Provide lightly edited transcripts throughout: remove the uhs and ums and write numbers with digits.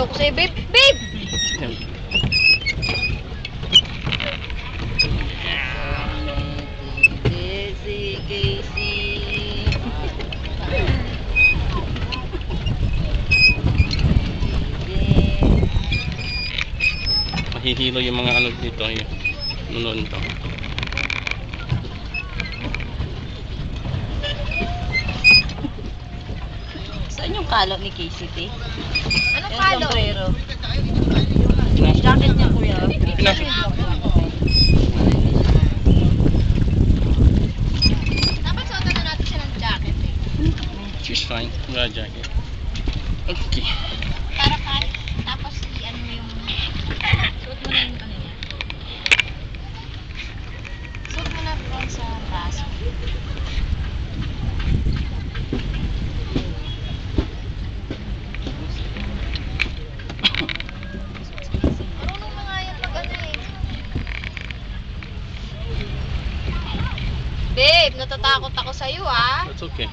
Ayoko sa'yo, babe. Babe! Mahihilo yung mga ano dito, yung nunon to. Saan yung kalo ni KCT? Anong kalo? Sombrero. Yung jacket niya, kuya. Dapat suotan na natin siya ng jacket eh. She's fine. Wala jacket. Okay. Para kahit tapos i-ano mo yung... Suot mo na yung ano niya. Suot mo na po sa braso. Marunong na nga yan mag ano eh. Babe, natatakot ako sa'yo ah. That's okay.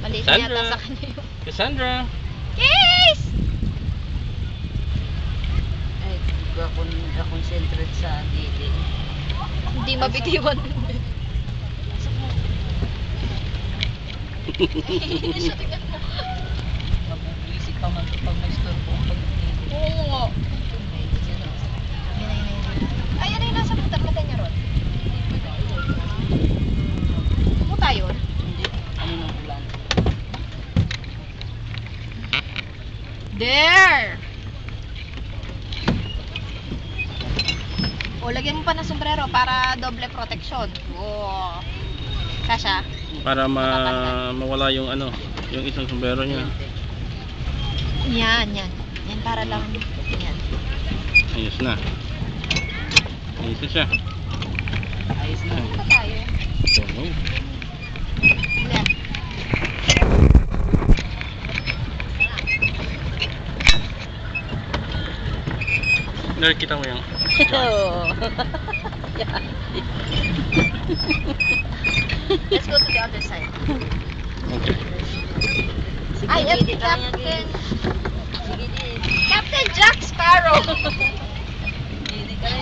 Maliit na yata sa kanya yung... Cassandra! Kiss! Ay, concentrate sa didi. Hindi mabitiwan. Mabubuisip pa man ito pag may store po. Oo nga. Ay, ano yung nasa mata niya ron? Pumunta yun? Hindi. Ano nang ulan? There! O, lagyan mo pa ng sombrero para doble protection. Oo. Kasha? Para mawala yung ano, yung isang sombrero niya. Yan, yan. Yan para lang. Yan. Ayos na. Ayos na siya. Ayos na. Ano ba tayo? Oh. Yan. Nakikita mo yung Let's go to the other side. okay. I am the captain. Captain Jack Sparrow. Hindi ka na